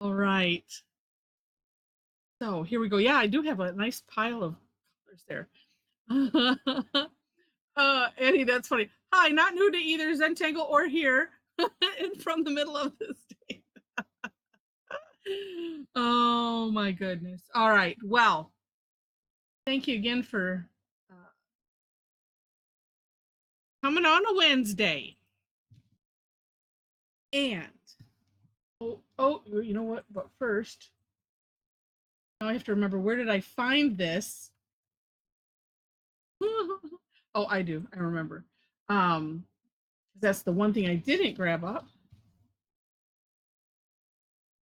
All right. So here we go. Yeah, I do have a nice pile of colors there. Eddie, that's funny. Hi, not new to either Zentangle or here, and from the middle of the state. Oh my goodness. All right. Well, thank you again for coming on a Wednesday. And you know what? But first, now I have to remember, where did I find this? Oh, I do. I remember. That's the one thing I didn't grab up.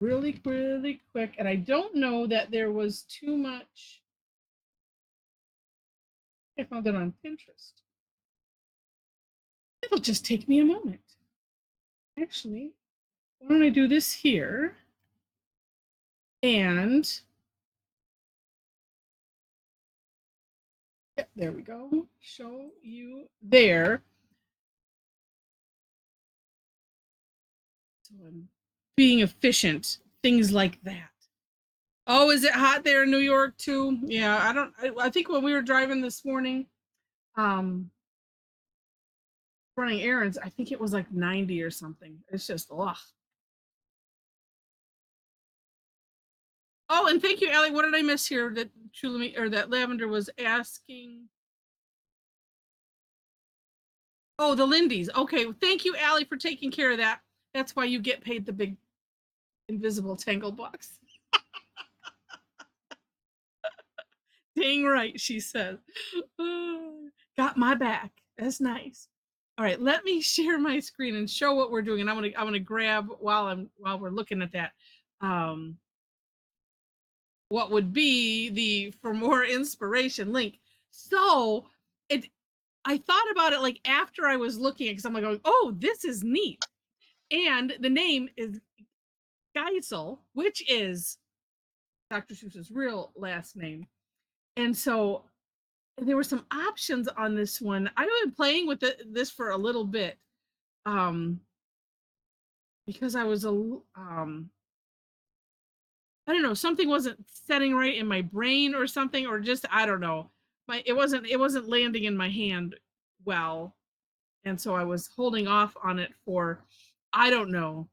Really quick. And I don't know that there was too much. I found it on Pinterest. It'll just take me a moment. Actually, why don't I do this here? And yeah, there we go. Show you there. So I'm being efficient, things like that. Oh, is it hot there in New York too? Yeah, I think when we were driving this morning, running errands, I think it was like 90 or something. It's just ugh. Oh, and thank you, Allie. What did I miss here? That Chulami or that Lavender was asking. Oh, the Lindy's. Okay, thank you, Allie, for taking care of that. That's why you get paid the big invisible tangle box. Dang right, she said. Got my back. That's nice. All right, let me share my screen and show what we're doing. And I'm gonna grab while we're looking at that. What would be the for more inspiration link. So I thought about it like after I was looking at, because I'm like going, oh, this is neat. And the name is Geisel, which is Dr. Seuss's real last name. And so there were some options on this one. I've been playing with this for a little bit, because I was I don't know, something wasn't setting right in my brain or something, or just I don't know. It wasn't landing in my hand well. And so I was holding off on it for, I don't know,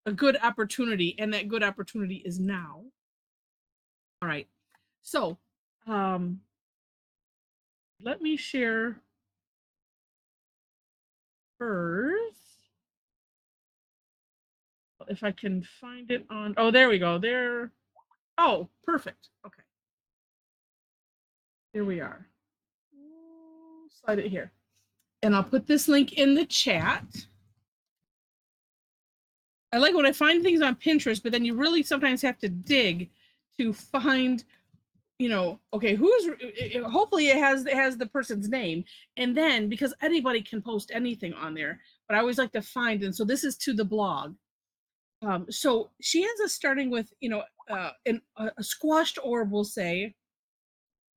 a good opportunity, and that good opportunity is now. All right. So, let me share first. If I can find it on, oh, there we go. There. Oh, perfect. Okay. Here we are. Slide it here. And I'll put this link in the chat. I like when I find things on Pinterest, but then you really sometimes have to dig to find, okay, hopefully it has the person's name. And then, because anybody can post anything on there, but I always like to find, and so this is to the blog. So she has us starting with, a squashed orb, we'll say,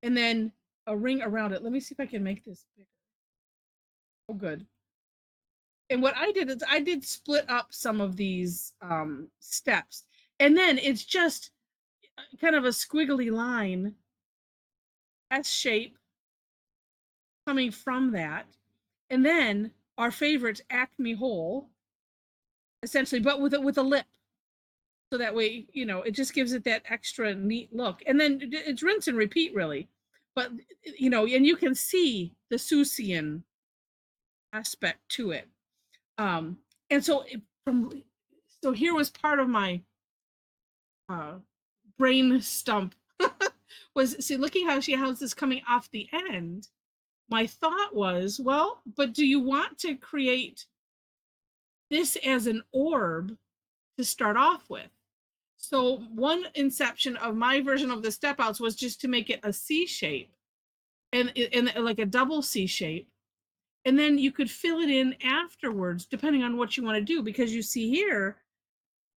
and then a ring around it. Let me see if I can make this bigger. Oh, good. And what I did is I did split up some of these steps, and then it's just kind of a squiggly line, S shape coming from that, and then our favorite Acme hole, essentially, but with a lip, so that way it just gives it that extra neat look. And then it's rinse and repeat, really. But and you can see the Seussian aspect to it. And so here was part of my brain stump was, see, looking how she has this coming off the end. My thought was, well, but do you want to create this as an orb to start off with? So one inception of my version of the step outs was just to make it a C shape, and like a double C shape. And then you could fill it in afterwards, depending on what you want to do, because you see here,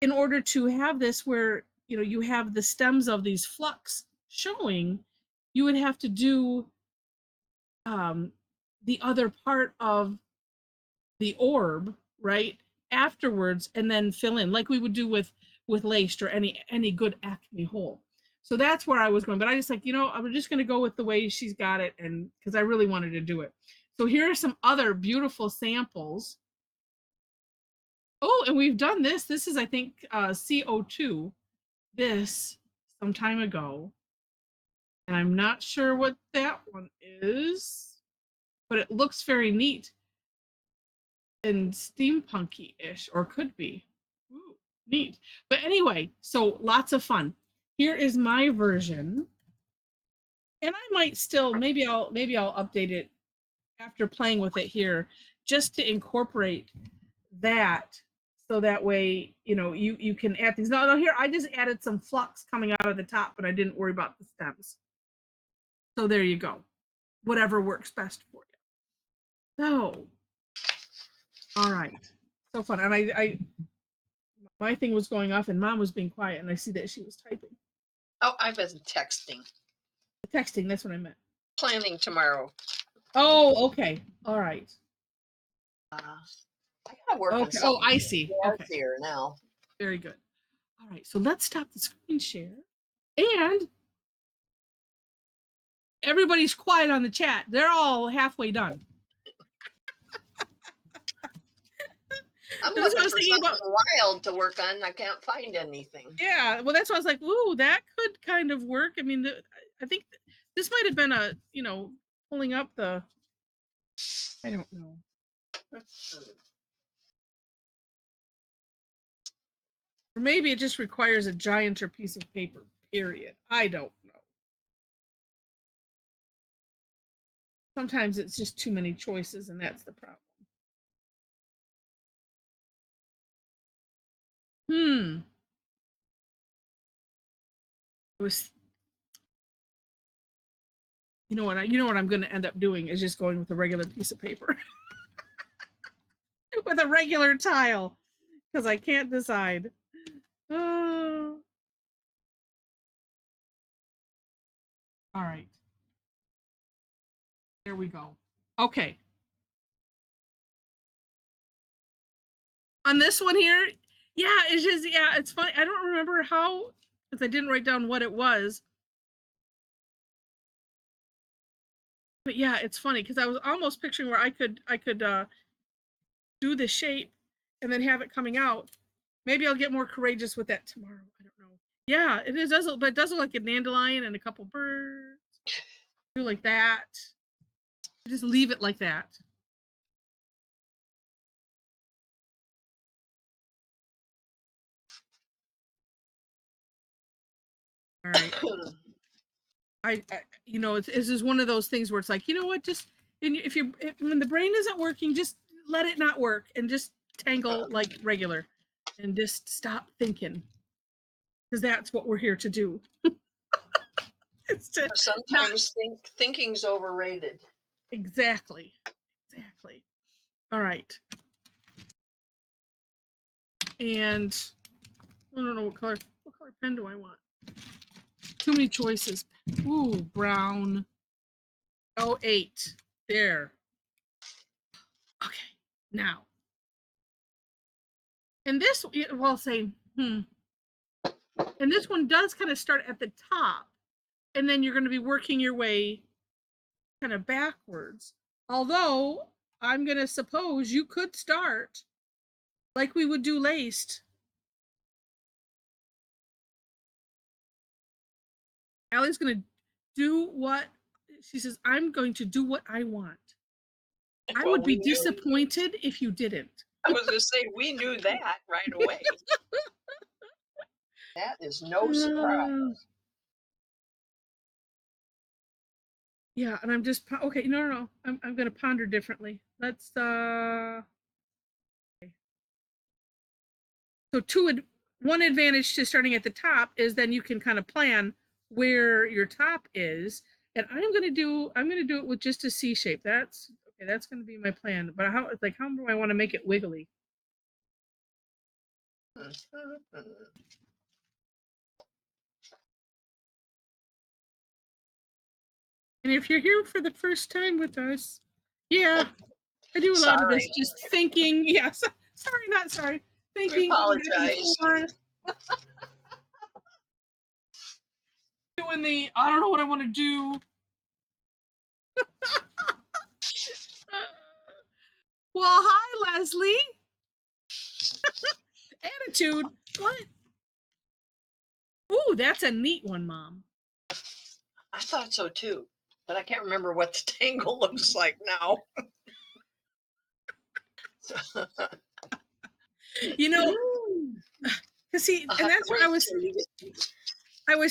in order to have this where, you have the stems of these flux showing, you would have to do the other part of the orb, right, afterwards and then fill in like we would do with laced or any good Acme hole. So that's where I was going, but I just like, I'm just going to go with the way she's got it, and because I really wanted to do it. So here are some other beautiful samples. Oh, and we've done this. This is, I think, CO2. This some time ago. And I'm not sure what that one is, but it looks very neat and steampunky-ish, or could be. Ooh, neat. But anyway, so lots of fun. Here is my version. And I might still, maybe I'll update it after playing with it here, just to incorporate that, so that way, you can add things. No, here I just added some flux coming out of the top, but I didn't worry about the stems. So there you go. Whatever works best for you. So, all right. So fun. And I my thing was going off and Mom was being quiet, and I see that she was typing. Oh, I was texting. Texting, that's what I meant. Planning tomorrow. Oh, okay. All right. I gotta work on something. Oh, I see. Okay. Here now. Very good. All right. So let's stop the screen share. And everybody's quiet on the chat. They're all halfway done. I'm looking for something wild to work on. I can't find anything. Yeah, well, that's why I was like, ooh, that could kind of work. I mean, I think this might have been a, pulling up the, I don't know. Or maybe it just requires a gianter piece of paper, period. I don't know. Sometimes it's just too many choices, and that's the problem. It was, you know what I'm going to end up doing is just going with a regular piece of paper. With a regular tile, because I can't decide. All right. There we go. Okay. On this one here, yeah, it's just, it's funny. I don't remember how, because I didn't write down what it was. But yeah, it's funny because I was almost picturing where I could do the shape and then have it coming out. Maybe I'll get more courageous with that tomorrow. I don't know. Yeah, it is, but it does look like a dandelion and a couple birds. Do like that. Just leave it like that. All right. I this is one of those things where it's like, you know what, just when the brain isn't working, just let it not work and just tangle like regular and just stop thinking, because that's what we're here to do. It's to sometimes thinking's overrated. Exactly. All right. And I don't know what color pen do I want? Too many choices. Ooh, brown. 08. There. Okay. Now. And this, well, say, and this one does kind of start at the top, and then you're going to be working your way kind of backwards. Although I'm going to suppose you could start like we would do laced. Allie's going to do what she says. I'm going to do what I want. I would be disappointed if you didn't. I was going to say, we knew that right away. That is no surprise. Yeah, and I'm just okay. No. I'm going to ponder differently. Let's okay. So one advantage to starting at the top is then you can kind of plan where your top is, and I'm going to do it with just a C shape. That's okay. That's going to be my plan. But how do I want to make it wiggly? And if you're here for the first time with us, yeah, I do a lot of this just thinking. Yes, Sorry, not sorry. We Thinking. apologize. Doing the, I don't know what I want to do. Well, hi, Leslie. Attitude. What? Ooh, that's a neat one, Mom. I thought so too, but I can't remember what the tangle looks like now. You know, see, and that's what I was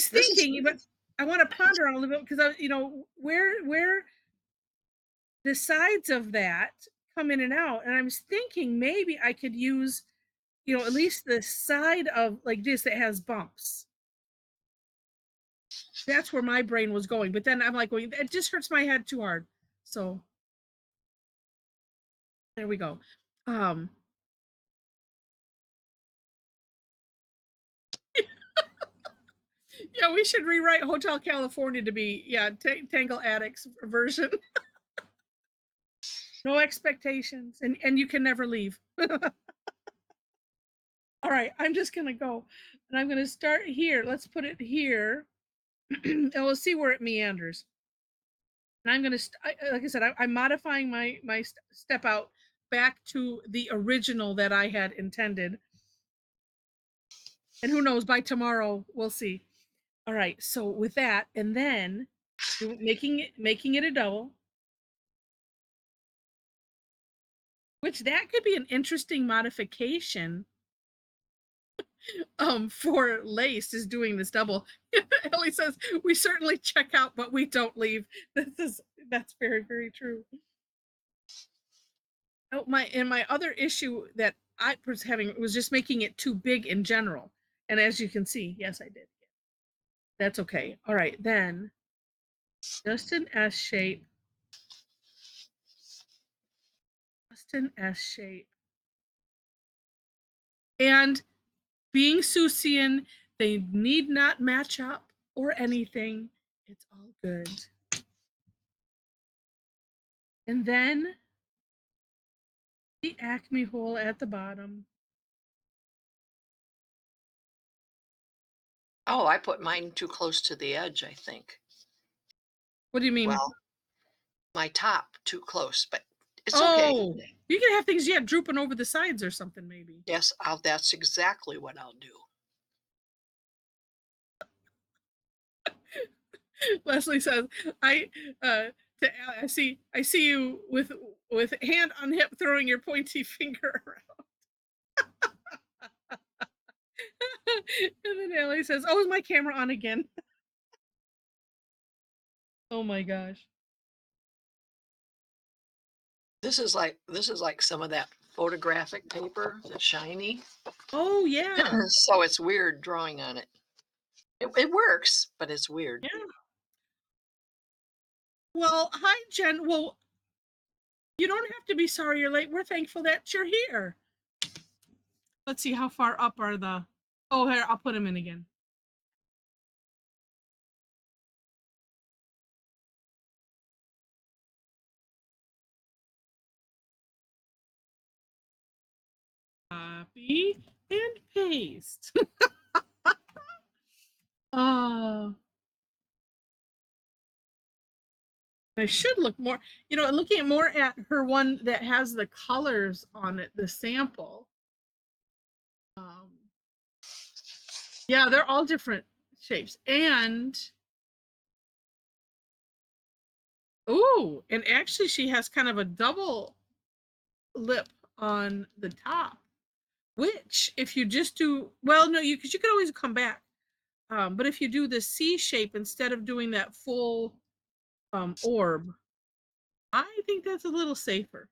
thinking, but I want to ponder on a little bit because I, you know, where the sides of that come in and out, and I was thinking maybe I could use, you know, at least the side of like this that has bumps. That's where my brain was going, but then I'm like, well, it just hurts my head too hard. So there we go. Yeah, we should rewrite Hotel California to be, yeah, Tangle Addicts version. No expectations, and you can never leave. All right, I'm just gonna go, and I'm gonna start here. Let's put it here, and we'll see where it meanders. And I'm gonna, like I said, I'm modifying my step out back to the original that I had intended. And who knows, by tomorrow we'll see. All right, so with that, and then making it a double, which that could be an interesting modification for lace, is doing this double. Ellie says we certainly check out but we don't leave. That's very, very true. Oh, my other issue that I was having was just making it too big in general, and as you can see, yes, I did. That's okay. All right, then just an S shape, and being Susian, they need not match up or anything. It's all good. And then the Acme hole at the bottom. Oh, I put mine too close to the edge, I think. What do you mean? Well, my top too close, but it's okay. Oh, you can have things, yeah, drooping over the sides or something, maybe. Yes, that's exactly what I'll do. Leslie says, I see you with hand on hip throwing your pointy finger around. And then Ellie says, oh, is my camera on again? Oh my gosh. This is like some of that photographic paper, the shiny. Oh yeah. So it's weird drawing on it. It works, but it's weird. Yeah. Well, hi, Jen. Well, you don't have to be sorry you're late. We're thankful that you're here. Let's see, how far up are the... Oh, here, I'll put them in again. Copy and paste. I should look more, you know, looking more at her one that has the colors on it, the sample. Yeah, they're all different shapes. And ooh, and actually she has kind of a double lip on the top, which if you just do, well, no, because you can always come back. But if you do the C shape instead of doing that full orb, I think that's a little safer.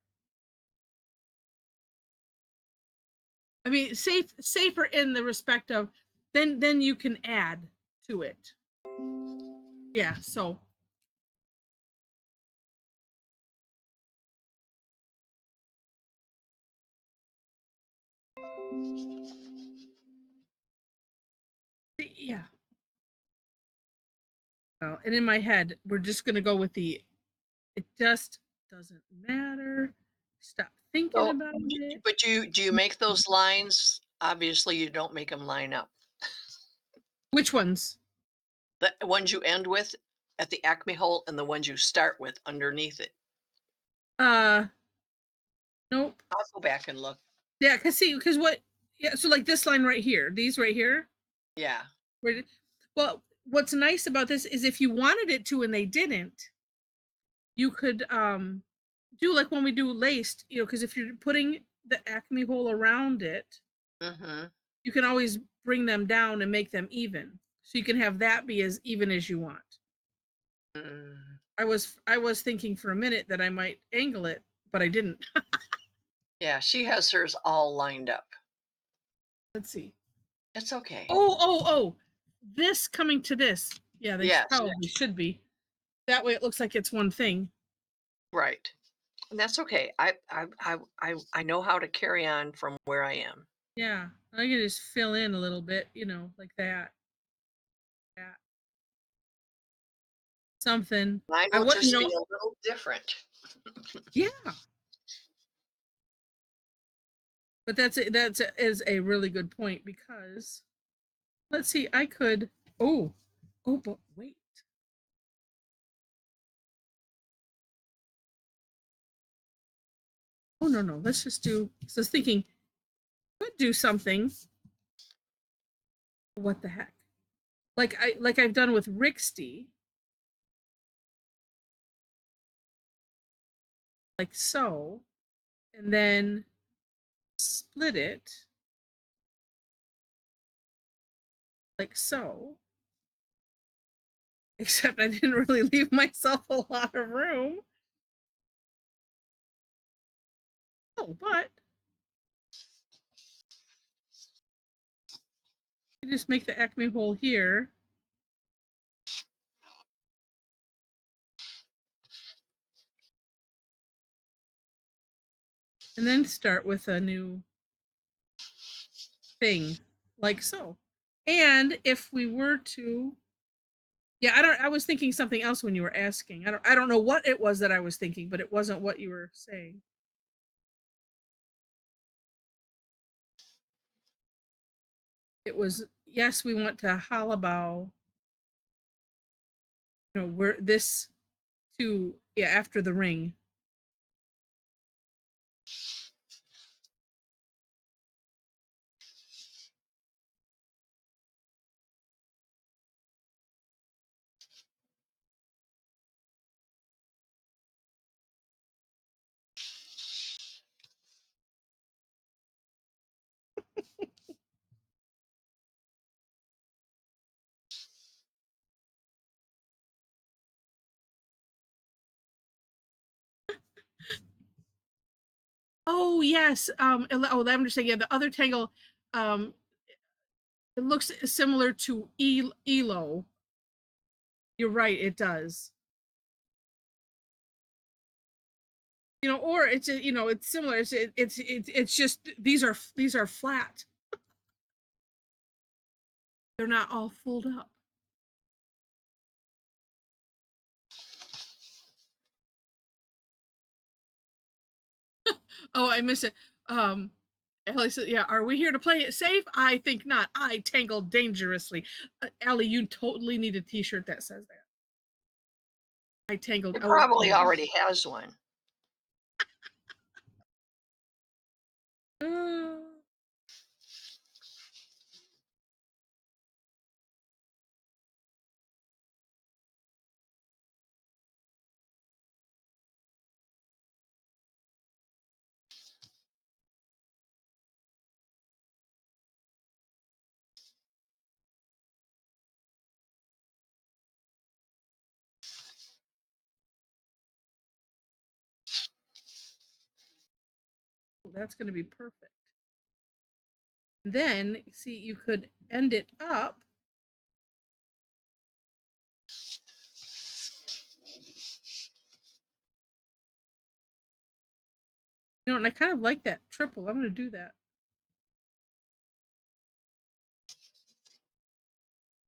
I mean, safer in the respect of then you can add to it. Yeah, so yeah. Well, and in my head, we're just gonna go with the it just doesn't matter. Step thinking about it. But do you make those lines? Obviously, you don't make them line up. Which ones? The ones you end with at the acme hole and the ones you start with underneath it. Nope. I'll go back and look. Yeah, because what? Yeah, so like this line right here, these right here. Yeah. Well, what's nice about this is if you wanted it to and they didn't, you could do like when we do laced, because if you're putting the acme hole around it, you can always bring them down and make them even. So you can have that be as even as you want. I was thinking for a minute that I might angle it, but I didn't. Yeah, she has hers all lined up. Let's see. It's okay. Oh, this coming to this. Yeah, they probably should be. That way it looks like it's one thing. Right. And that's okay. I know how to carry on from where I am. Yeah, I can just fill in a little bit, like that. Yeah. Something. Mine will just be a little different. Yeah. But that is a really good point because let's see, I could but wait. Oh no, let's just do so I was thinking could do something. What the heck? Like I've done with Rixty. Like so. And then split it like so. Except I didn't really leave myself a lot of room. Oh, but you just make the acme hole here. And then start with a new thing like so. And if we were to, I was thinking something else when you were asking. I don't know what it was that I was thinking, but it wasn't what you were saying. It was, yes, we want to halabow, we're this to, after the ring. Oh yes. I'm just saying, the other tangle, it looks similar to Elo. You're right, it does. Or it's it's similar. It's just these are flat. They're not all folded up. Oh, I missed it. Ellie said, "Yeah, are we here to play it safe? I think not. I tangled dangerously." Ellie, you totally need a T-shirt that says that. I tangled. It probably already has one. That's going to be perfect. Then, see, you could end it up. And I kind of like that triple. I'm going to do that.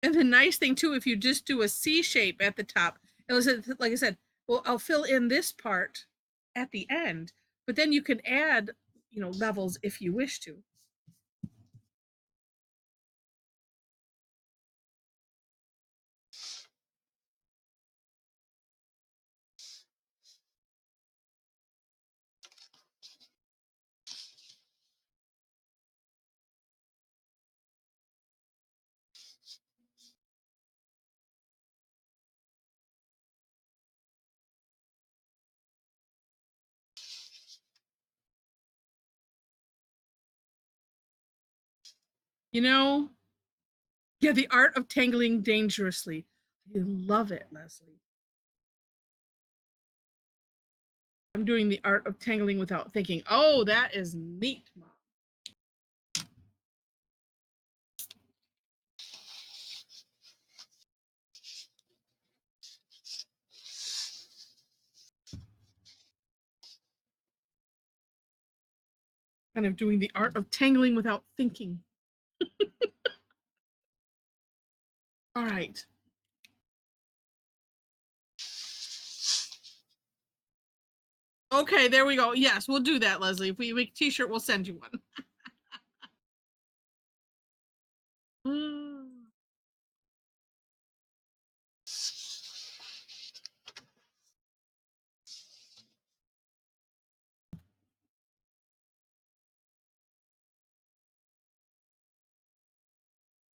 And the nice thing too, if you just do a C shape at the top, it was like I said, well, I'll fill in this part at the end. but then you can add, levels if you wish to. Yeah, the art of tangling dangerously. I love it, Leslie. I'm doing the art of tangling without thinking. Oh, that is neat, Mom. Kind of doing the art of tangling without thinking. All right. Okay, there we go. Yes, we'll do that, Leslie. If we make a t-shirt, we'll send you one.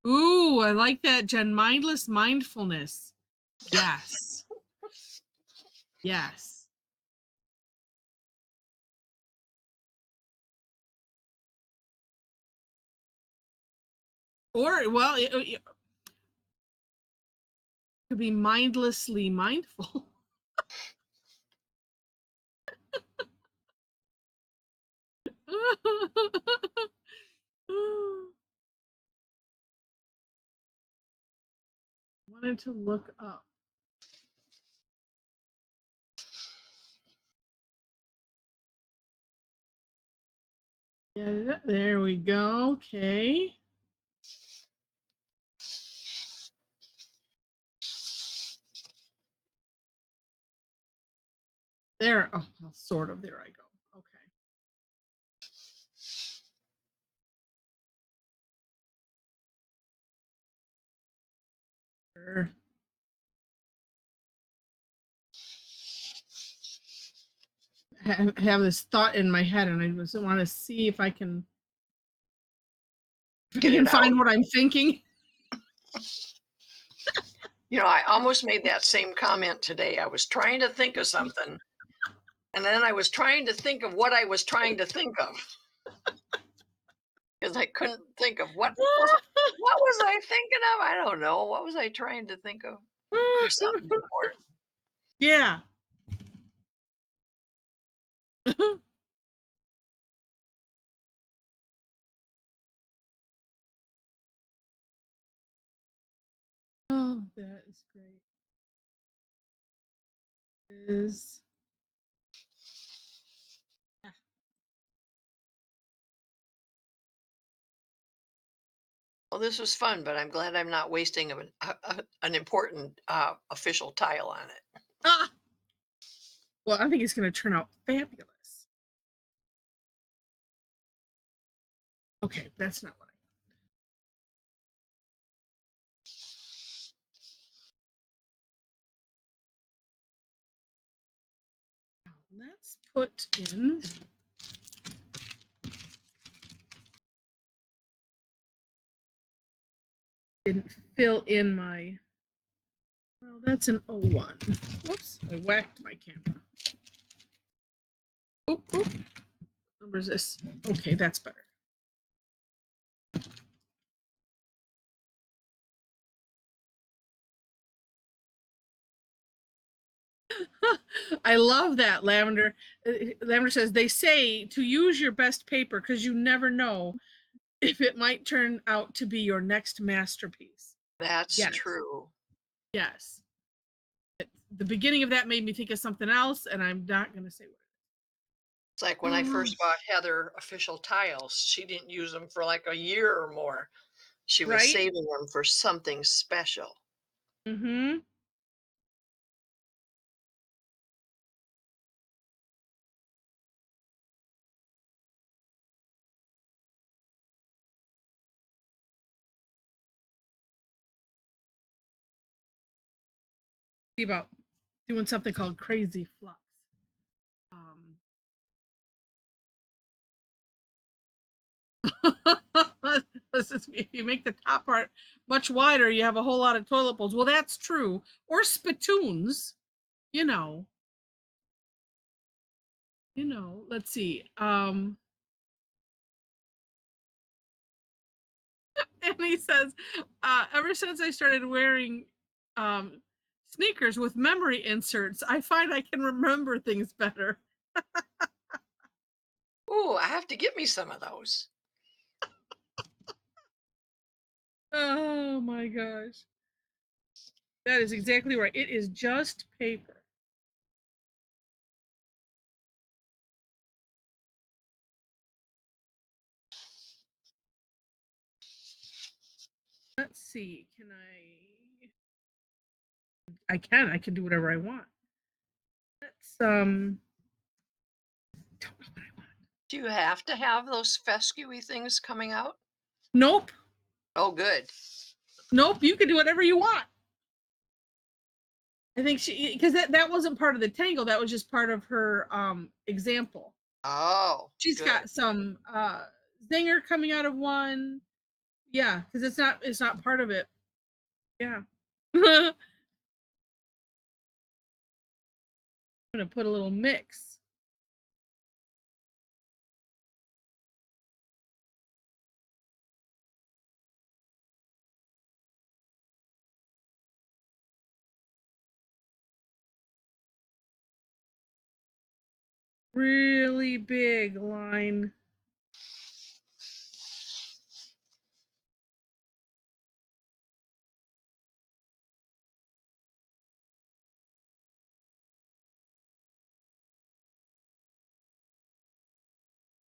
Ooh, I like that, Jen. Mindless mindfulness. Yes. Yes. Or, well, it could be mindlessly mindful. Wanted to look up. Yeah, there we go. Okay. There. Oh, well, sort of. There I go. Okay. Sure. Have this thought in my head, and I just want to see if I can find what I'm thinking. I almost made that same comment today. I was trying to think of something, and then I was trying to think of what I was trying to think of. Because I couldn't think of what was I thinking of? I don't know. What was I trying to think of? There's something important. Yeah. Oh, that is great. Is Well, this was fun, but I'm glad I'm not wasting an important official tile on it. well, I think it's going to turn out fabulous. Okay, that's not what I. Let's put in. Didn't fill in my. Well, that's an 01. Whoops, I whacked my camera. Oop, oop. What number is this? Okay, that's better. I love that, Lavender. Lavender says they say to use your best paper because you never know if it might turn out to be your next masterpiece. That's Yes. true. Yes. The beginning of that made me think of something else, and I'm not going to say what it is. It's like when I first bought Heather official tiles, she didn't use them for like a year or more. She was Right? saving them for something special. Mm-hmm. See about doing something called crazy flux. If you make the top part much wider, you have a whole lot of toilet bowls. Well, that's true. Or spittoons, you know. Let's see. And he says, ever since I started wearing sneakers with memory inserts, I find I can remember things better. Ooh, I have to get me some of those. Oh my gosh. That is exactly right. It is just paper. Let's see. I can do whatever I want. Let's don't know what I want. Do you have to have those fescue-y things coming out? Nope. Oh, good. Nope, you can do whatever you want. I think because that wasn't part of the tangle, that was just part of her example. Oh, She's good. got some zinger coming out of one. Yeah, because it's not part of it. Yeah. I'm gonna put a little mix. Really big line.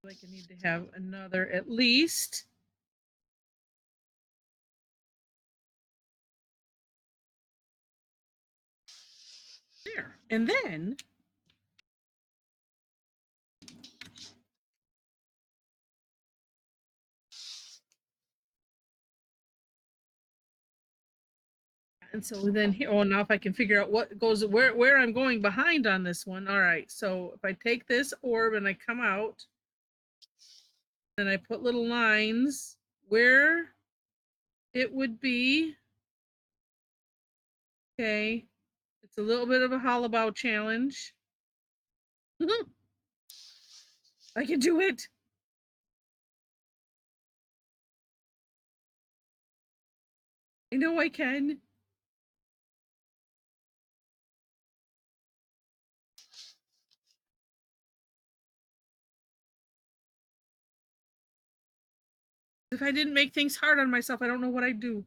Like I need to have another at least. There. And then so then here, oh, now if I can figure out what goes where I'm going behind on this one. All right. So if I take this orb and I come out, then I put little lines where it would be. Okay. It's a little bit of a hollabow challenge. I can do it. I know I can. If I didn't make things hard on myself, I don't know what I'd do.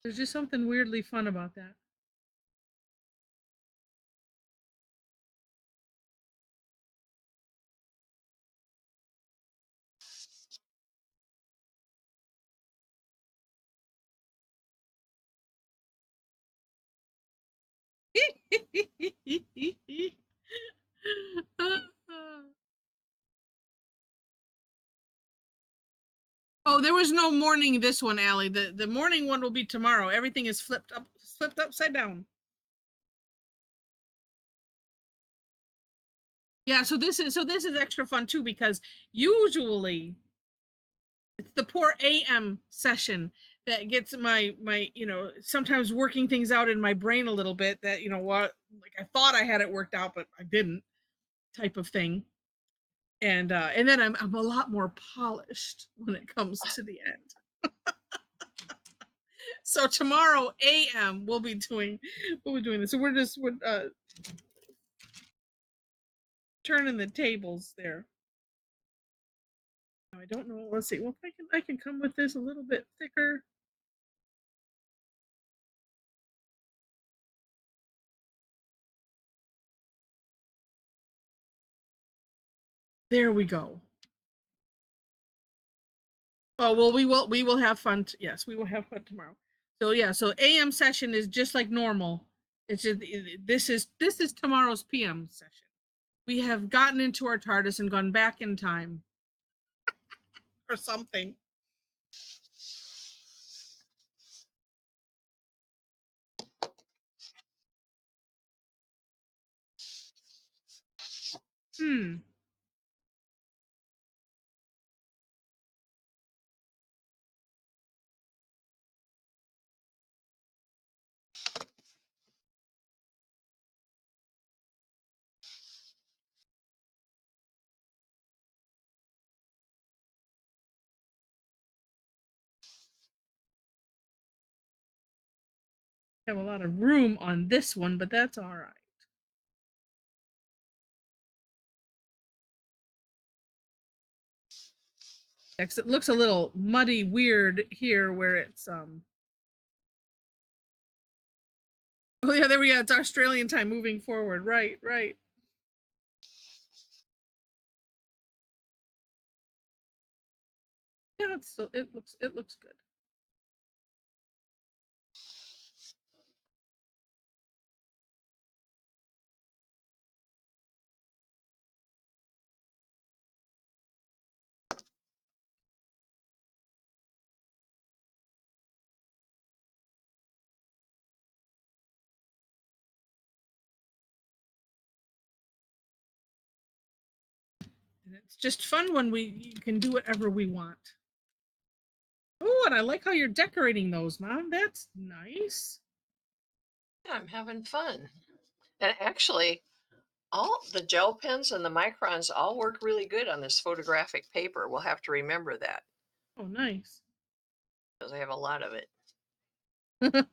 There's just something weirdly fun about that. Oh, there was no morning this one, Allie. The morning one will be tomorrow. Everything is flipped upside down. Yeah, so this is extra fun too, because usually it's the poor AM session that gets my sometimes working things out in my brain a little bit, that what, like, I thought I had it worked out but I didn't, type of thing. And then I'm a lot more polished when it comes to the end. So tomorrow AM we'll be doing this. So we're turning the tables there. I don't know. Let's see. Well, I can come with this a little bit thicker. There we go. Oh well, we will have fun. Yes, we will have fun tomorrow. So yeah, so AM session is just like normal. It's just this is tomorrow's PM session. We have gotten into our TARDIS and gone back in time, or something. Hmm. Have a lot of room on this one, but that's all right. Next, it looks a little muddy, weird here where it's Oh yeah, there we go. It's Australian time moving forward. Right, right. Yeah, it looks good. And it's just fun when you can do whatever we want. Oh, and I like how you're decorating those, Mom. That's nice. Yeah, I'm having fun. And actually, all the gel pens and the microns all work really good on this photographic paper. We'll have to remember that Oh, nice. because I have a lot of it.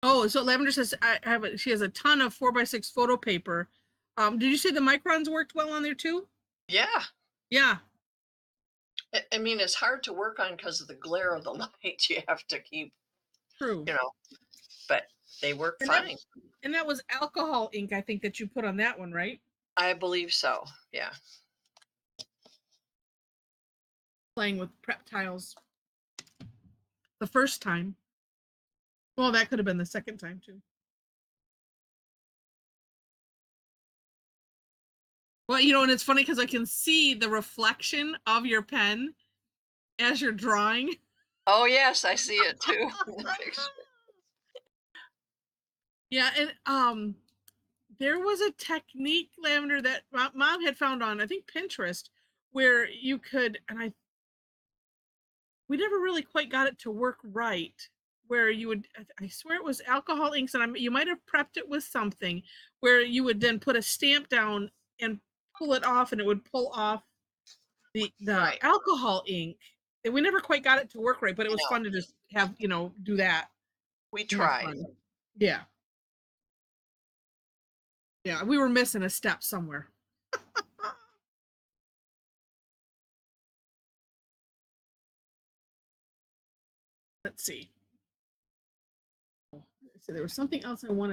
Oh, so Lavender says she has a ton of 4x6 photo paper. Did you say the microns worked well on there too? Yeah. Yeah. I mean, it's hard to work on because of the glare of the light. You have to keep, True. But they work And fine. And that was alcohol ink, I think, that you put on that one, right? I believe so. Yeah. Playing with prep tiles the first time. Well, that could have been the second time too. Well, and it's funny because I can see the reflection of your pen as you're drawing. Oh, yes, I see it too. Yeah, and there was a technique, Lavender, that Mom had found on, I think, Pinterest, where you could, and we never really quite got it to work right. Where you would, I swear it was alcohol inks, and you might have prepped it with something, where you would then put a stamp down and pull it off, and it would pull off the Right. alcohol ink. And we never quite got it to work right, but it was No, fun to just have do that we and have tried. fun. Yeah, yeah, we were missing a step somewhere. Let's see. So there was something else one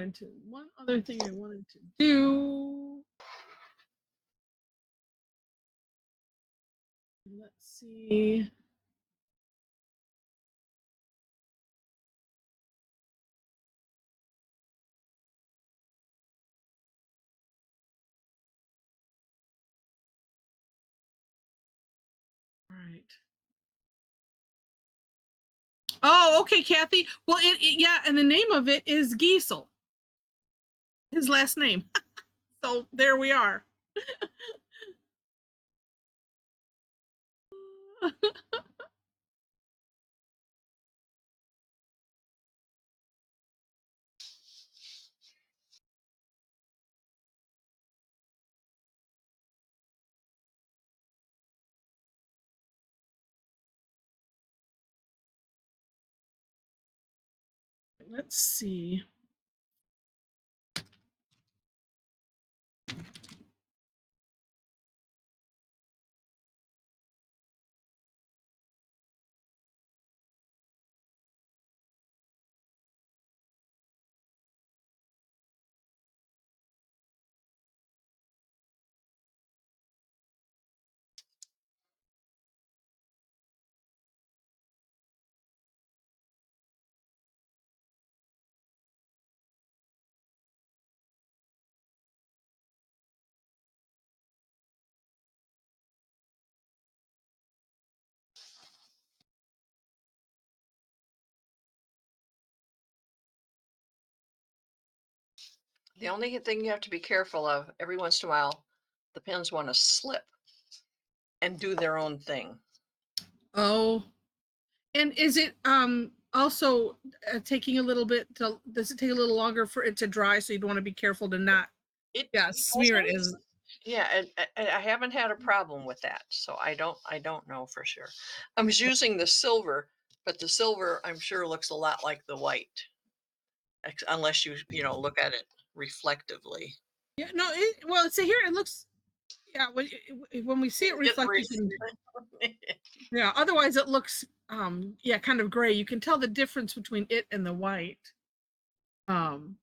other thing I wanted to do. Let's see. All right. Oh, okay, Kathy. Well, yeah, and the name of it is Geisel. His last name. So there we are. let's see. The only thing you have to be careful of, every once in a while, the pens want to slip and do their own thing. Oh, and is it also taking a little bit to, does it take a little longer for it to dry, so you'd want to be careful to not It smear it as yeah, and I haven't had a problem with that, so I don't know for sure. I was using the silver, but the silver I'm sure looks a lot like the white, unless you know look at it reflectively. yeah, no, well, see here it looks, yeah, when we see it It reflect, you can, yeah, otherwise it looks yeah, kind of gray. You can tell the difference between it and the white. Um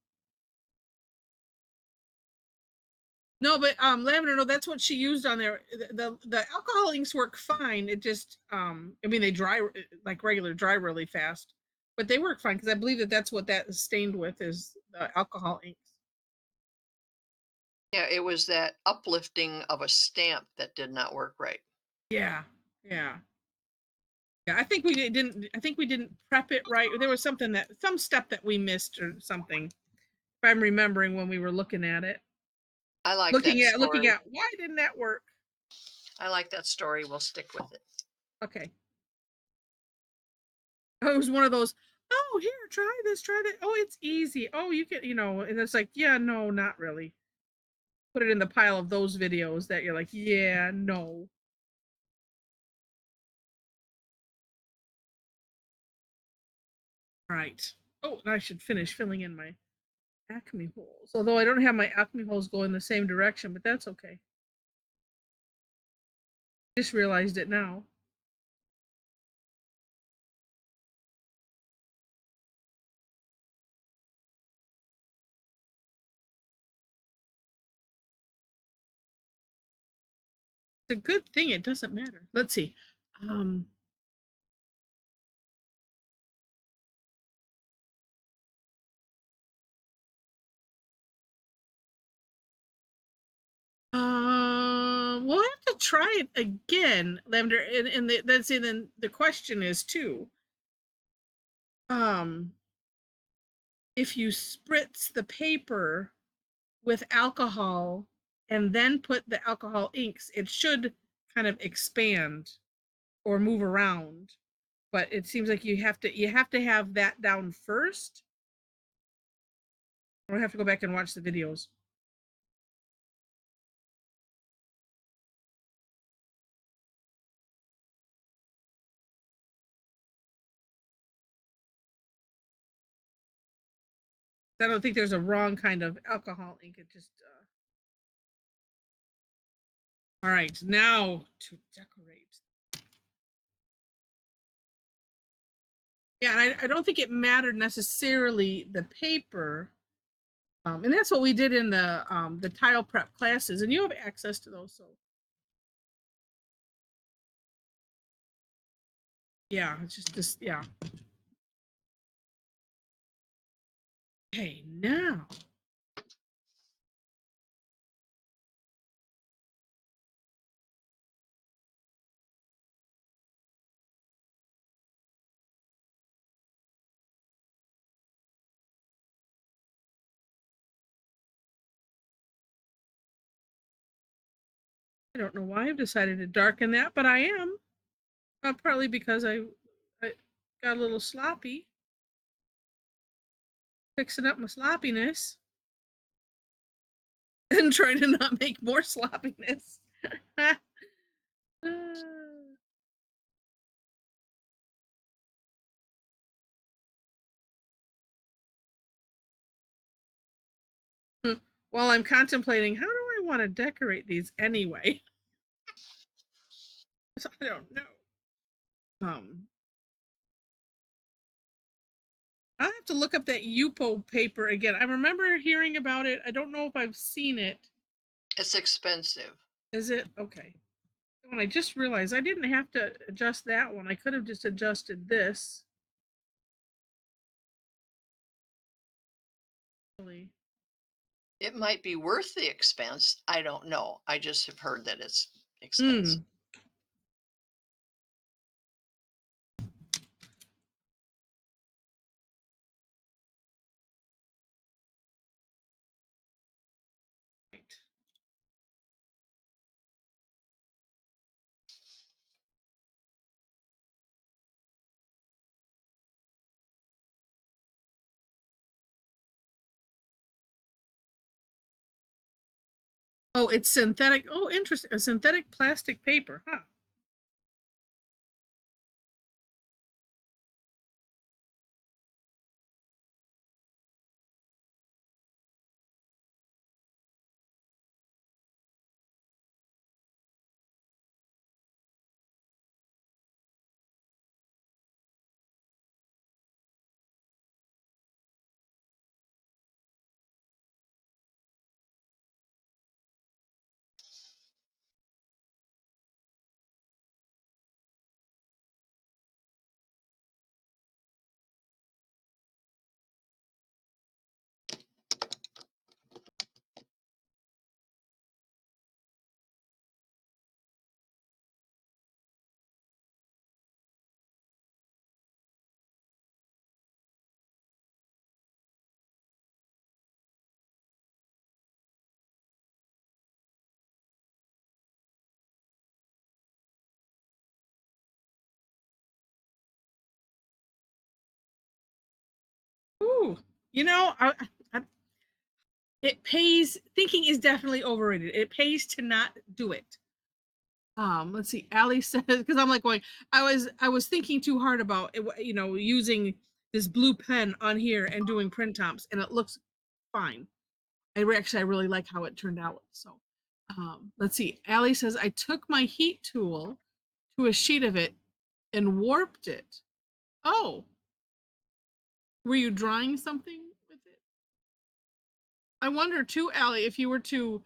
no, but lavender, no, that's what she used on there. The alcohol inks work fine. It just I mean they dry like regular dry really fast, but they work fine because I believe that that's what that is stained with is the alcohol inks. Yeah, it was that uplifting of a stamp that did not work right. Yeah, yeah, yeah. I think we didn't. I think we didn't prep it right. There was something that some step that we missed or something. If I'm remembering when we were looking at it, I like that looking story. at why didn't that work? I like that story. We'll stick with it. Okay. Oh, it was one of those, oh, here, try this, try that. Oh, it's easy. Oh, you can, and it's like, yeah, no, not really. Put it in the pile of those videos that you're like, yeah, no. Right. Oh, and I should finish filling in my Acme holes. Although I don't have my Acme holes going the same direction, but that's okay. Just realized it now. It's a good thing it doesn't matter. Let's see. Um, we'll have to try it again, Lavender. And that's then the question is too. Um, if you spritz the paper with alcohol and then put the alcohol inks, it should kind of expand or move around. But it seems like you have to have that down first. Or have to go back and watch the videos. I don't think there's a wrong kind of alcohol ink. It just all right, now to decorate. Yeah, and I don't think it mattered necessarily the paper. And that's what we did in the tile prep classes, and you have access to those. So yeah, it's just this, yeah. Okay, now I don't know why I've decided to darken that, but I am. Probably because I got a little sloppy, fixing up my sloppiness and trying to not make more sloppiness. while I'm contemplating, how do I want to decorate these anyway? I don't know. I'll have to look up that Yupo paper again. I remember hearing about it. I don't know if I've seen it. It's expensive. Is it? Okay. When I just realized I didn't have to adjust that one. I could have just adjusted this. It might be worth the expense. I don't know. I just have heard that it's expensive. Oh, it's synthetic. Oh, interesting. A synthetic plastic paper, huh? Ooh, you know, it pays. Thinking is definitely overrated. It pays to not do it. Let's see. Allie says, because I'm like going, I was thinking too hard about it, using this blue pen on here and doing print tops, and it looks fine. I really like how it turned out. So, let's see. Allie says, I took my heat tool to a sheet of it and warped it. Oh, were you drawing something with it? I wonder too, Allie, if you were to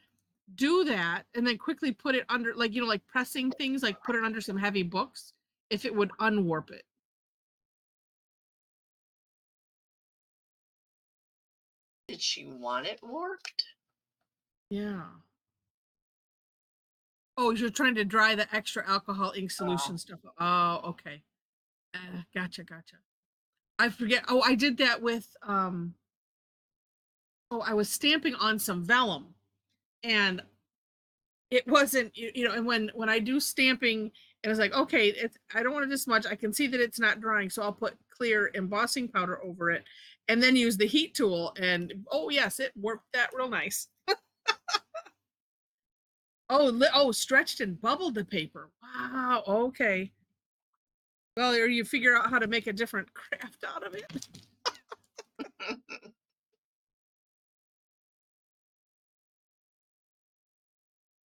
do that and then quickly put it under, like, like pressing things, like put it under some heavy books, if it would unwarp it. Did she want it warped? Yeah. Oh, you're trying to dry the extra alcohol ink solution stuff. Oh, okay. Gotcha. I forget. Oh, I did that with I was stamping on some vellum, and it wasn't, and when I do stamping, it was like, okay, it's, I don't want it this much. I can see that it's not drying, so I'll put clear embossing powder over it and then use the heat tool, and oh yes, it warped that real nice. Oh, stretched and bubbled the paper. Wow. Okay. Well, or you figure out how to make a different craft out of it.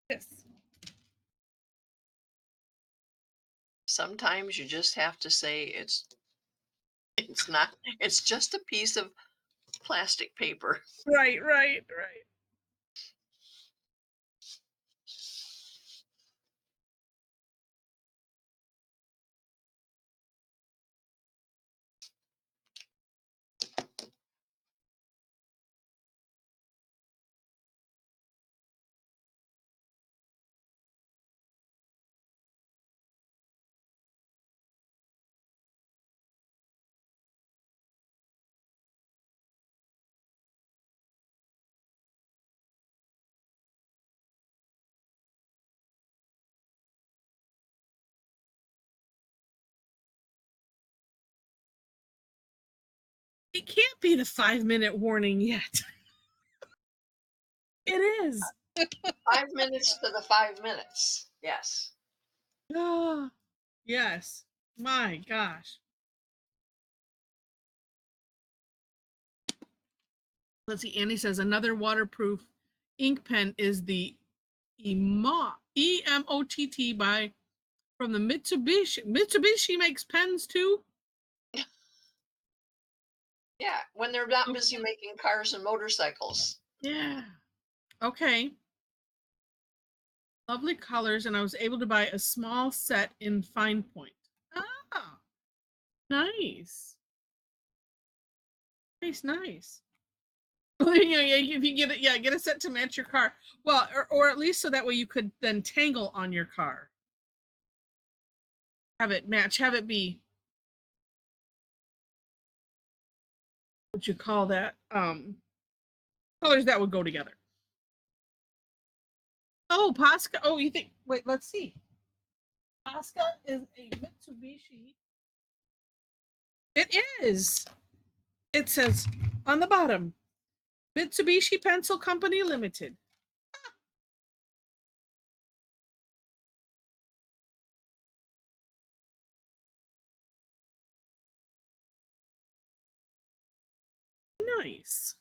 Yes. Sometimes you just have to say it's not, it's just a piece of plastic paper. Right. It can't be the 5-minute warning yet. It is. 5 minutes to the 5 minutes. Yes. Ah, yes. My gosh. Let's see. Annie says another waterproof ink pen is the EMOTT, EMOTT from the Mitsubishi. Mitsubishi makes pens too. Yeah, when they're not busy making cars and motorcycles. Yeah. Okay. Lovely colors, and I was able to buy a small set in fine point. Ah, nice. Nice. If you get it, yeah, get a set to match your car. Well, or at least so that way you could then tangle on your car. Have it match, have it be what you call that, colors that would go together. Oh, Posca. Oh, you think, wait, let's see. Posca is a Mitsubishi. It is. It says on the bottom, Mitsubishi Pencil Company Limited. Nice.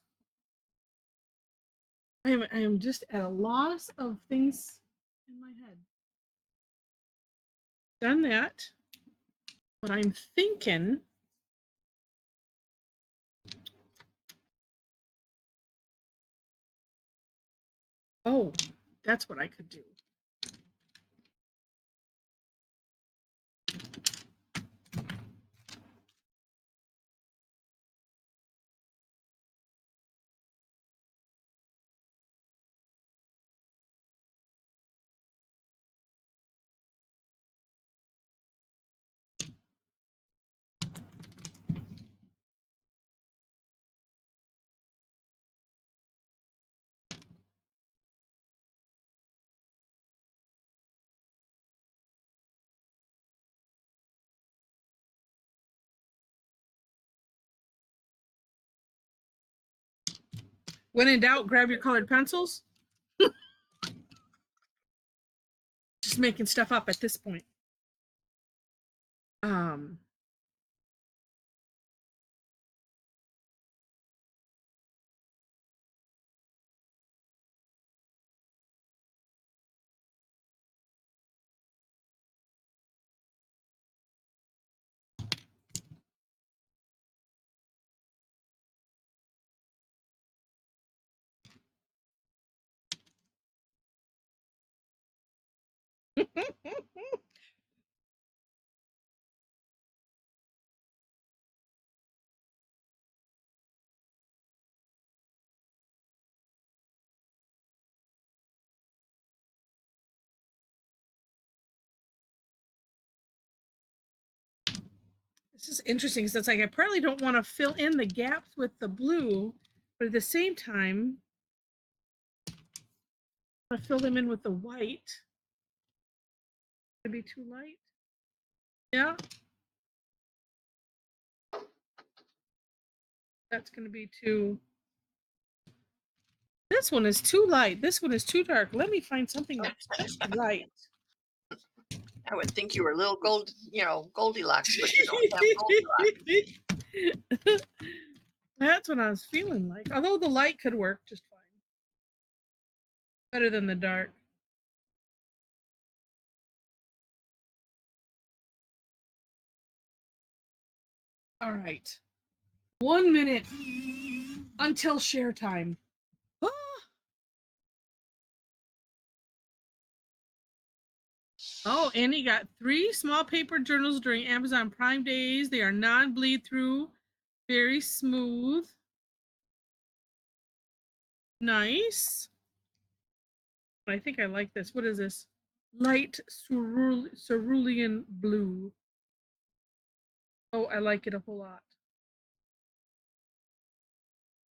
I am just at a loss of things in my head. Done that. But I'm thinking, oh, that's what I could do. When in doubt, grab your colored pencils. Just making stuff up at this point. This is interesting because it's like I probably don't want to fill in the gaps with the blue, but at the same time, I fill them in with the white. Could be too light. Yeah. That's going to be too. This one is too light. This one is too dark. Let me find something that's just right. I would think you were a little Goldilocks, but you don't have Goldilocks. That's what I was feeling like. Although the light could work just fine. Better than the dark. All right. 1 minute until share time. Ah. Oh, and he got 3 small paper journals during Amazon Prime days. They are non-bleed through, very smooth. Nice. I think I like this. What is this? Light cerulean blue. Oh, I like it a whole lot.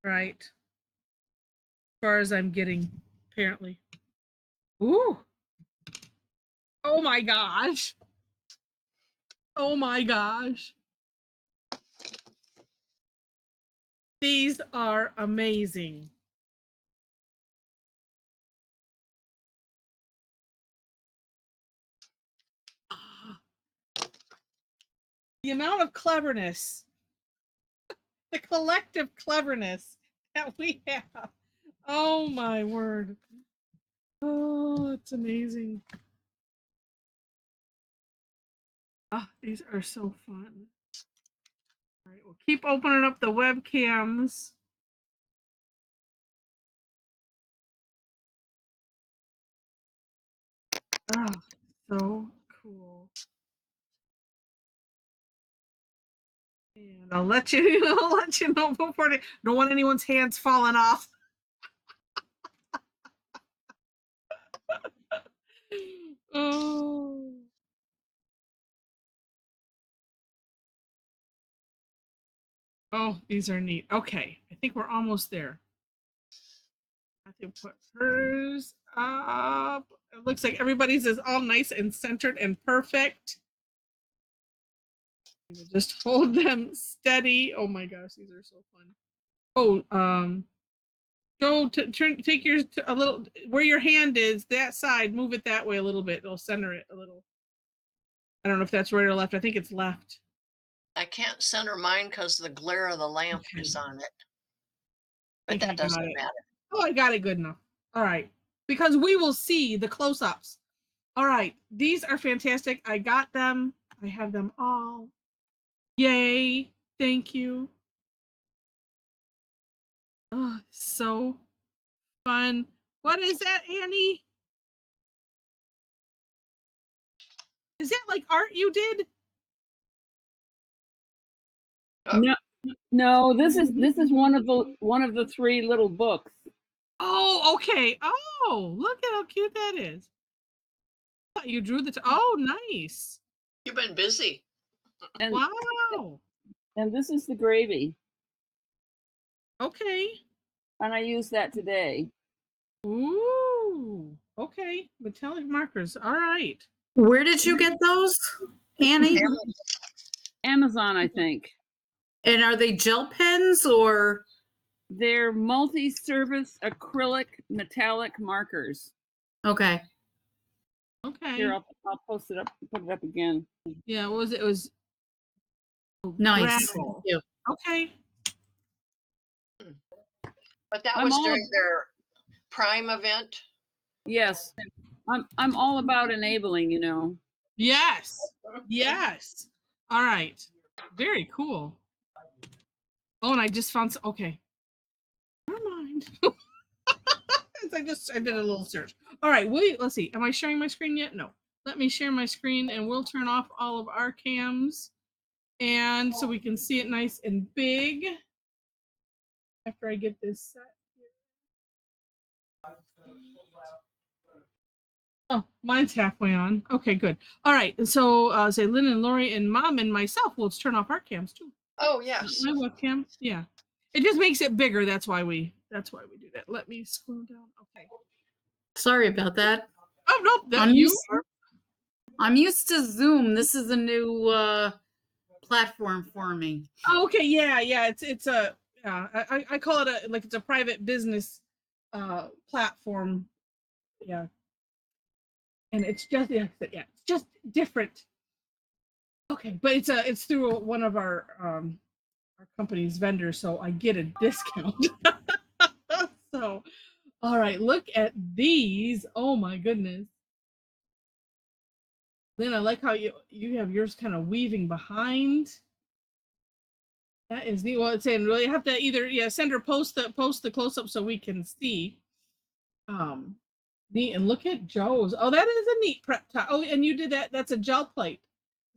Right. As far as I'm getting, apparently. Ooh. Oh my gosh. Oh my gosh. These are amazing. The amount of cleverness, the collective cleverness that we have Oh my word. Oh, it's amazing. Ah, these are so fun. All right, we'll keep opening up the webcams. Oh, so cool. And I'll let you, I'll let you know before they don't want anyone's hands falling off. Oh. Oh, these are neat. Okay, I think we're almost there. I have to put hers up. It looks like everybody's is all nice and centered and perfect. Just hold them steady. Oh my gosh, these are so fun. Oh, go to take yours to a little where your hand is, that side, move it that way a little bit. It'll center it a little. I don't know if that's right or left. I think it's left. I can't center mine because the glare of the lamp Okay. is on it. I But think I that got doesn't it. matter. Oh, I got it good enough. All right. Because we will see the close-ups. All right. These are fantastic. I got them. I have them all. Yay. Thank you. Oh, so fun. What is that, Annie? Is that like art you did? Oh, No, no, this is one of the three little books. Oh, okay. Oh, look at how cute that is. You drew the oh, nice. you've been busy. And Wow. and this is the gravy. Okay. And I used that today. Ooh. Okay. Metallic markers. All right. Where did you get those, Annie? Amazon, I think. And are they gel pens or? They're multi-surface acrylic metallic markers. Okay. Okay. Here, I'll post it up, put it up again. Yeah, what was it? It was Nice. gravel. Thank you. Okay. But that I'm was all during their Prime event. Yes. I'm all about enabling, you know. Yes. Yes. All right. Very cool. Oh, and I just found okay. Never mind. I did a little search. All right, wait, let's see. Am I sharing my screen yet? No. Let me share my screen and we'll turn off all of our cams. And so we can see it nice and big after I get this set. Oh, mine's halfway on. Okay, good. All right. So say Lynn and Lori and Mom and myself, let's turn off our cams too. Oh yes. My webcam. Yeah. It just makes it bigger. That's why we do that. Let me scroll down. Okay. Sorry about that. Oh no, that I'm you used, I'm used to Zoom. This is a new platform for me. Oh, okay, yeah. It's a yeah. I call it a like it's a private business platform. Yeah. And it's just yeah, it's just different. Okay, but it's through one of our company's vendors, so I get a discount. So all right, look at these. Oh my goodness. Then I like how you have yours kind of weaving behind. That is neat. Well, it's saying really have to either send her post the close up so we can see. Neat. And look at Joe's. Oh, that is a neat prep tie. Oh, and you did that. That's a gel plate.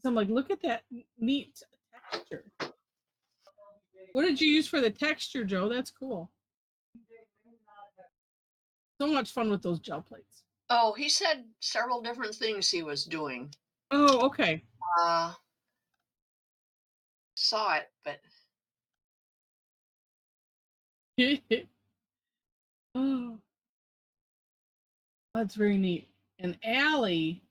So I'm like, look at that neat texture. What did you use for the texture, Joe? That's cool. So much fun with those gel plates. Oh, he said several different things he was doing. Oh, okay. Saw it, but Oh, that's very neat. And Allie,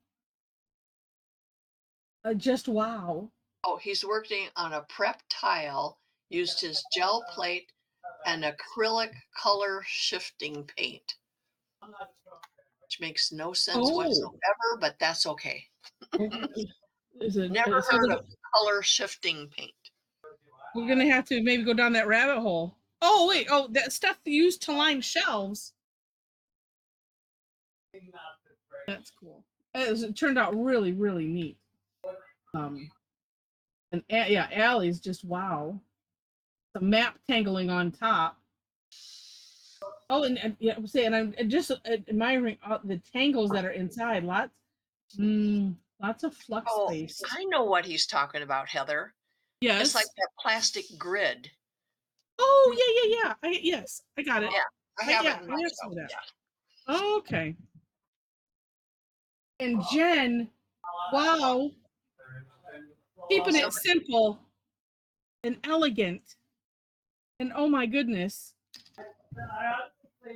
just wow. oh, he's working on a prep tile, used his gel plate and acrylic color shifting paint. Which makes no sense whatsoever, but that's okay. Is it, Never so heard of color shifting paint. we're gonna have to maybe go down that rabbit hole. Oh, wait. Oh, that stuff used to line shelves. That's cool. It turned out really, really neat. And yeah, Allie's just wow. The map tangling on top. Oh, and yeah, I'm saying I'm just admiring the tangles that are inside. Lots of flux Oh, space. I know what he's talking about, Heather. It's like Yes. that plastic grid. Oh, yeah. Yes, I got it. Yeah, I have Yeah, it in I my have show. some of that. Yeah. Okay. And Jen, wow, keeping it simple and elegant. And oh my goodness,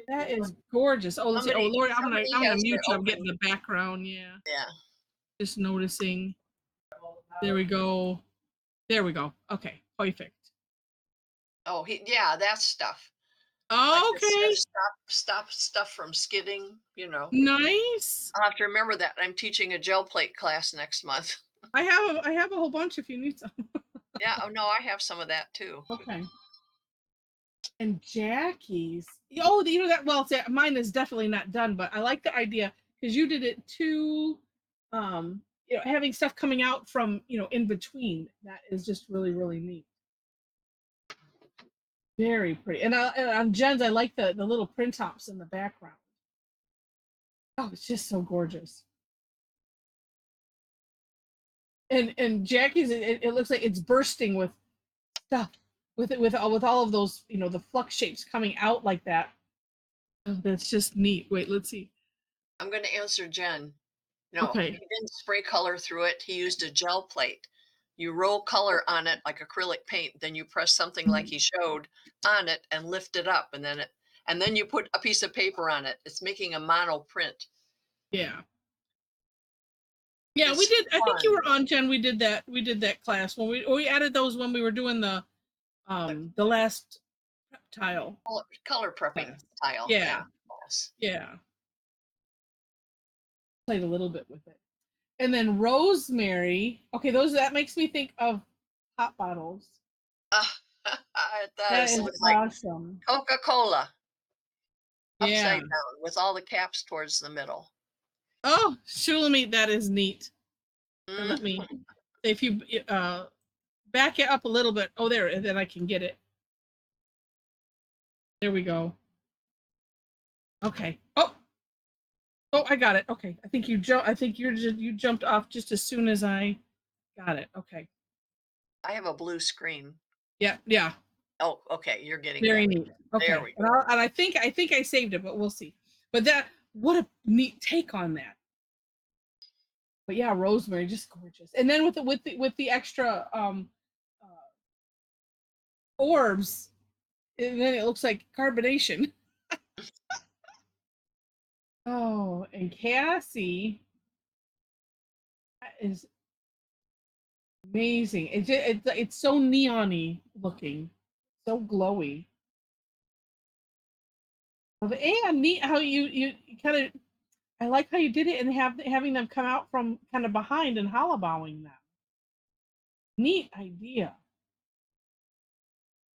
that is gorgeous. Oh, let's see. Oh, Lord, I'm Somebody gonna has mute their you. I'm getting open. the background. Yeah, Yeah. just noticing. There we go. There we go. Okay, perfect. Oh, yeah, that stuff. Like this Okay, stop stuff from skidding, you know. nice. I'll have to remember that. I'm teaching a gel plate class next month. I have a whole bunch if you need some. Yeah, oh no, I have some of that too. Okay. And Jackie's. Oh, you know that. Well, see, mine is definitely not done, but I like the idea because you did it too. Having stuff coming out from in between. That is just really, really neat. Very pretty. And on Jen's, I like the little print tops in the background. Oh, it's just so gorgeous. And Jackie's, it looks like it's bursting with stuff, with all of those, the flux shapes coming out like that. Oh, that's just neat. Wait, let's see. I'm going to answer Jen. No, Okay. he didn't spray color through it. He used a gel plate. You roll color on it like acrylic paint, then you press something like he showed on it and lift it up, and then you put a piece of paper on it. It's making a mono print. Yeah. Yeah, we It's did. I think you fun. were on, Jen. We did that class when we added those when we were doing the last tile. Color prepping class. tile. Yeah. Yes. Yeah. Played a little bit with it. And then rosemary. Okay, that makes me think of pop bottles. It That does. is It looks like awesome. Coca-Cola Yeah. upside down with all the caps towards the middle. Oh, Shulamite, that is neat. And let Mm. me, if you back it up a little bit. Oh, there, and then I can get it. There we go. Okay. Oh, I got it. Okay. I think you jumped off just as soon as I got it. Okay. I have a blue screen. Yeah. Oh, okay. You're getting Very that. neat. Okay. There we go. And I think I saved it, but we'll see. But what a neat take on that. But yeah, rosemary, just gorgeous. And then with the extra orbs, and then it looks like carbonation. Oh, and Cassie, that is amazing. It's so neon-y looking, so glowy. And neat how you kind of. I like how you did it and having them come out from kind of behind and hollowbowing them. Neat idea.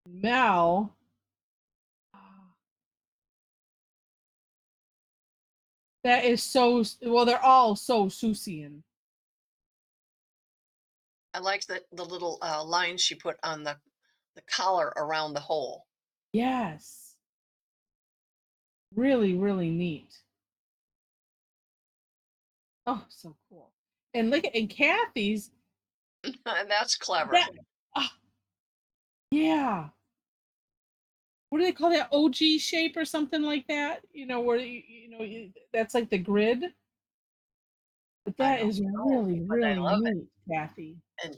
Mel. That is so well. They're all so Susian. I like the little lines she put on the collar around the hole. Yes. Really, really neat. Oh, so cool. And look at Kathy's. And that's clever. That, ah, yeah. What do they call that? OG shape or something like that? Where that's like the grid. But that is really, but I really love it. neat, Kathy. And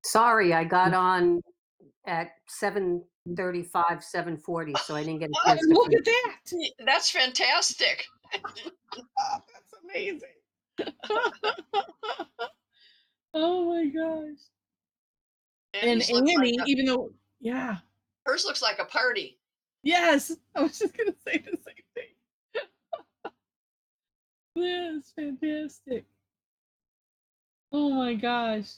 Sorry, I got on at 7:35, 7:40, so I didn't get a Oh, chance to look finish. at that. that's fantastic. Oh, that's amazing. Oh my gosh. And Annie's looks Annie, like even though, yeah. hers looks like a party. Yes, I was just gonna say the same thing. That's fantastic. Oh my gosh.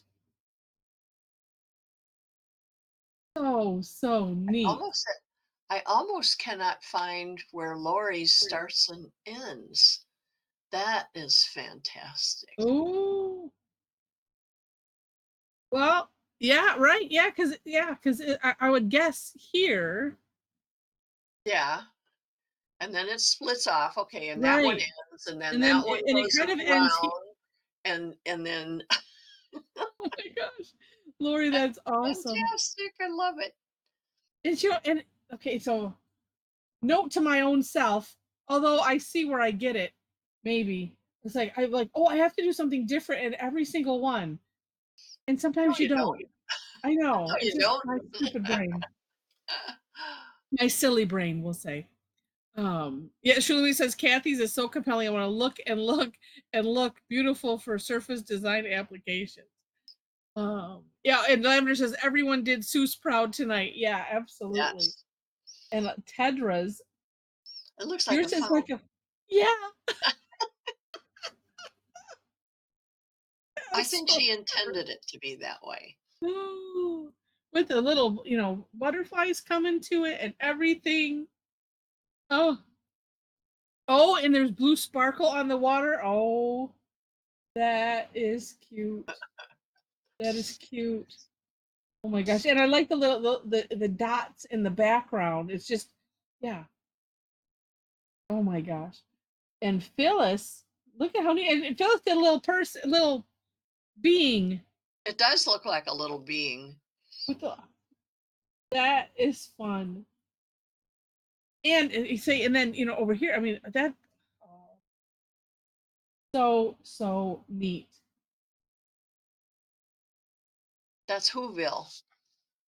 So neat. I almost cannot find where Lori's starts and ends. That is fantastic. Oh. Well, yeah, right. Yeah, because I would guess here. Yeah. And then it splits off. Okay, and that one Right. ends, and then And that then one and it goes kind of ends. around, and then Oh my gosh, Lori, that's awesome. fantastic. I love it. And and okay, so note to my own self, although I see where I get it, maybe. It's like I'm like, oh, I have to do something different in every single one. And No, sometimes you you don't. I know. No, It's you just don't. my stupid brain. My silly brain, we'll say. Yeah, Shulumi says Kathy's is so compelling. I want to look and look and look beautiful for surface design applications. Yeah, and Lavender says everyone did Seuss proud tonight. Yeah, absolutely. Yes. And Tedra's, It looks like yours a is fountain. like a, yeah. I think she intended it to be that way. Ooh, with the little, butterflies coming to it and everything. Oh, oh, and there's blue sparkle on the water. Oh, that is cute. That is cute. Oh my gosh. And I like the little the dots in the background. It's just, yeah. Oh my gosh. And Phyllis, look at how neat. And Phyllis did a little person, little being It does look like a little being. with the, that is fun. And you say, and then over here, I mean that, so neat. That's Whoville.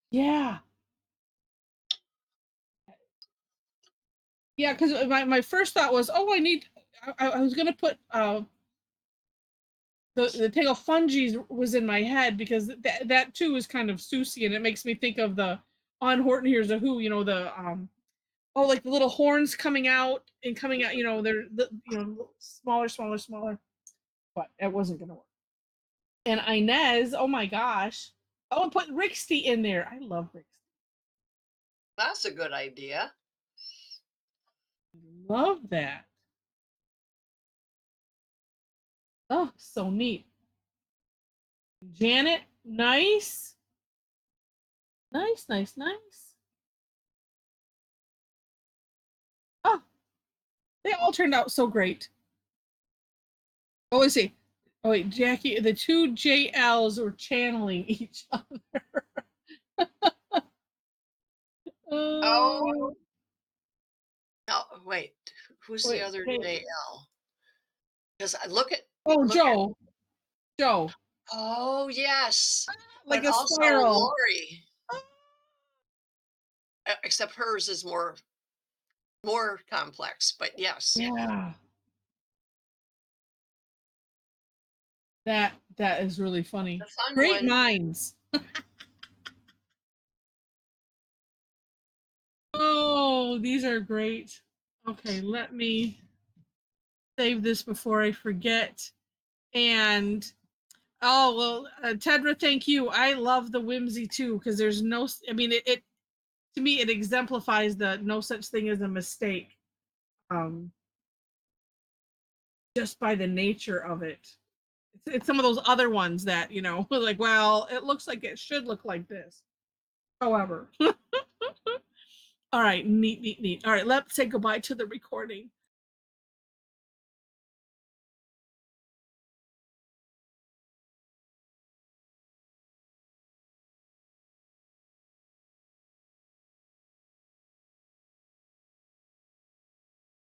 Yeah. Yeah, because my first thought was, oh, I was gonna put the Tangle Fungies was in my head because that too is kind of Susie, and it makes me think of the on Horton Hears a Who, the oh, like the little horns coming out, they're smaller, but it wasn't gonna work. And Inez, oh my gosh, oh, and put Rixty in there. I love Rixty. That's a good idea. Love that. Oh, so neat. Janet, nice. Nice. Oh, they all turned out so great. Oh, let's see. Oh wait, Jackie, the two JLs were channeling each other. Oh, no, wait. Who's the wait, other hey. JL? Because I look at. Oh, look Joe. Joe. Oh, yes. Like But a also spiral. Lori. Except hers is more complex, but yes. Yeah. That is really funny. The fun Great one. minds. Oh, these are great. Okay, let me save this before I forget. And oh well, Tedra, thank you. I love the whimsy too because there's no. I mean, it to me it exemplifies the no such thing as a mistake. Just by the nature of it. It's some of those other ones that like, well, it looks like it should look like this. However, all right, neat. All right, let's say goodbye to the recording.